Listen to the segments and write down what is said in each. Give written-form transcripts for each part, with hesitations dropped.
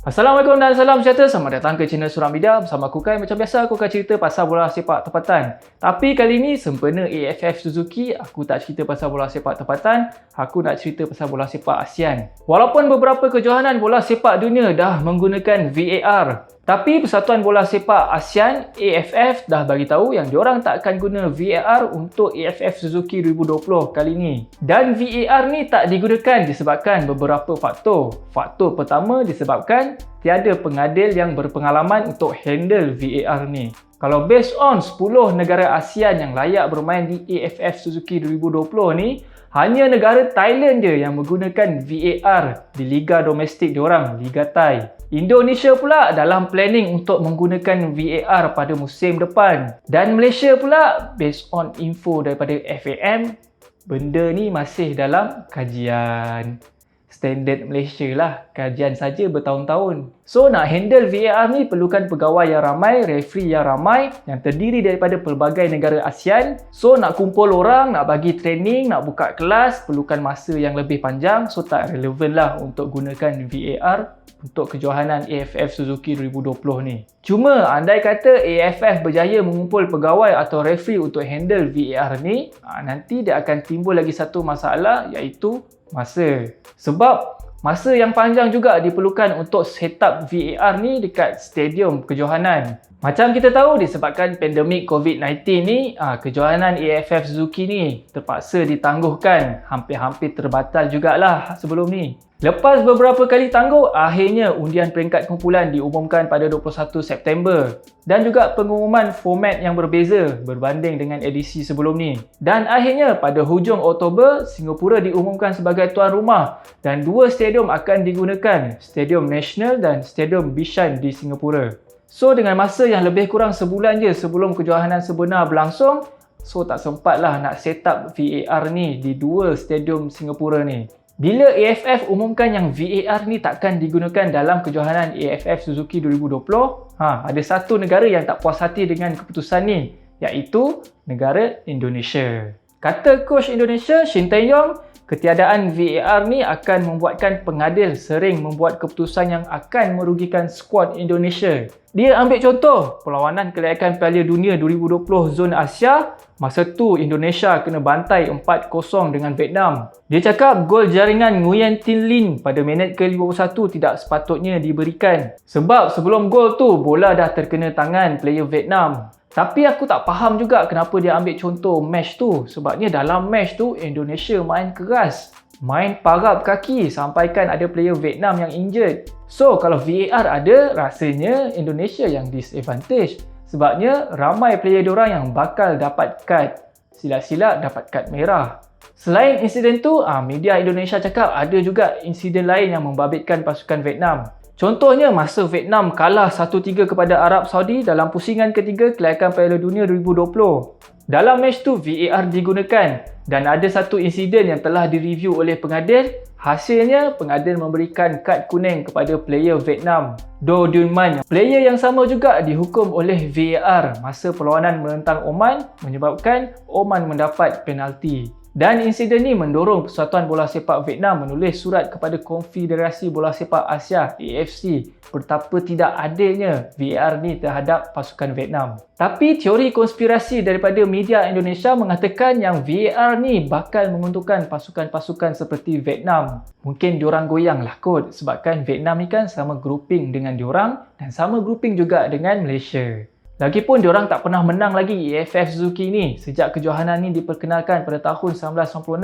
Assalamualaikum dan salam sejahtera. Selamat datang ke channel Suram Media. Bersama aku Kai. Macam biasa aku akan cerita pasal bola sepak tempatan. Tapi kali ni sempena AFF Suzuki, aku tak cerita pasal bola sepak tempatan. Aku nak cerita pasal bola sepak ASEAN. Walaupun beberapa kejohanan bola sepak dunia dah menggunakan VAR, tapi Persatuan Bola Sepak ASEAN AFF dah bagi tahu yang diorang tak akan guna VAR untuk AFF Suzuki 2020 kali ni. Dan VAR ni tak digunakan disebabkan beberapa faktor. Faktor pertama disebabkan tiada pengadil yang berpengalaman untuk handle VAR ni. Kalau based on 10 negara ASEAN yang layak bermain di AFF Suzuki 2020 ni, hanya negara Thailand je yang menggunakan VAR di liga domestik diorang, Liga Thai. Indonesia pula dalam planning untuk menggunakan VAR pada musim depan. Dan Malaysia pula, based on info daripada FAM, benda ni masih dalam kajian. Standard Malaysia lah, kajian saja bertahun-tahun. So nak handle VAR ni perlukan pegawai yang ramai, referee yang ramai yang terdiri daripada pelbagai negara ASEAN. So nak kumpul orang, nak bagi training, nak buka kelas, perlukan masa yang lebih panjang. So tak relevan lah untuk gunakan VAR untuk kejohanan AFF Suzuki 2020 ni. Cuma andai kata AFF berjaya mengumpul pegawai atau referee untuk handle VAR ni, nanti dia akan timbul lagi satu masalah, iaitu masa. Sebab masa yang panjang juga diperlukan untuk set up VAR ni dekat stadium kejohanan. Macam kita tahu, disebabkan pandemik COVID-19 ni, kejohanan AFF Suzuki ni terpaksa ditangguhkan. Hampir-hampir terbatal jugalah sebelum ni. Lepas beberapa kali tangguh, akhirnya undian peringkat kumpulan diumumkan pada 21 September. Dan juga pengumuman format yang berbeza berbanding dengan edisi sebelum ni. Dan akhirnya pada hujung Oktober, Singapura diumumkan sebagai tuan rumah. Dan dua stadium akan digunakan, Stadium National dan Stadium Bishan di Singapura. So dengan masa yang lebih kurang sebulan je sebelum kejohanan sebenar berlangsung, so tak sempatlah nak set up VAR ni di dua stadium Singapura ni. Bila AFF umumkan yang VAR ni takkan digunakan dalam kejohanan AFF Suzuki 2020, ada satu negara yang tak puas hati dengan keputusan ni, iaitu negara Indonesia. Kata coach Indonesia, Shin Tae-yong, ketiadaan VAR ni akan membuatkan pengadil sering membuat keputusan yang akan merugikan skuad Indonesia. Dia ambil contoh perlawanan kelayakan Piala Dunia 2020 Zon Asia. Masa tu Indonesia kena bantai 4-0 dengan Vietnam. Dia cakap gol jaringan Nguyen Tin Lin pada minit ke-51 tidak sepatutnya diberikan. Sebab sebelum gol tu bola dah terkena tangan player Vietnam. Tapi aku tak faham juga kenapa dia ambil contoh match tu. Sebabnya dalam match tu Indonesia main keras. Main parap kaki sampaikan ada player Vietnam yang injured. So kalau VAR ada, rasanya Indonesia yang disadvantage. Sebabnya ramai player diorang yang bakal dapat kad. Silap-silap dapat kad merah. Selain insiden tu, media Indonesia cakap ada juga insiden lain yang membabitkan pasukan Vietnam. Contohnya masa Vietnam kalah 1-3 kepada Arab Saudi dalam pusingan ketiga kelayakan Piala Dunia 2020. Dalam match tu VAR digunakan dan ada satu insiden yang telah direview oleh pengadil. Hasilnya pengadil memberikan kad kuning kepada player Vietnam, Do Dun Man. Player yang sama juga dihukum oleh VAR masa perlawanan menentang Oman menyebabkan Oman mendapat penalti. Dan insiden ni mendorong Persatuan Bola Sepak Vietnam menulis surat kepada Konfederasi Bola Sepak Asia AFC betapa tidak adilnya VAR ni terhadap pasukan Vietnam. Tapi teori konspirasi daripada media Indonesia mengatakan yang VAR ni bakal menguntungkan pasukan-pasukan seperti Vietnam. Mungkin diorang goyang lah kot sebabkan Vietnam ni kan sama grouping dengan diorang dan sama grouping juga dengan Malaysia. Lagipun diorang tak pernah menang lagi AFF Suzuki ni sejak kejohanan ni diperkenalkan pada tahun 1996.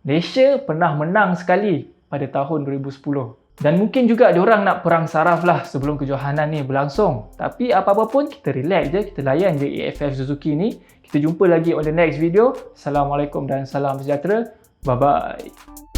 Malaysia pernah menang sekali pada tahun 2010. Dan mungkin juga diorang nak perang saraf lah sebelum kejohanan ni berlangsung. Tapi apa-apa pun kita relax je, kita layan je AFF Suzuki ni. Kita jumpa lagi on the next video. Assalamualaikum dan salam sejahtera. Bye-bye.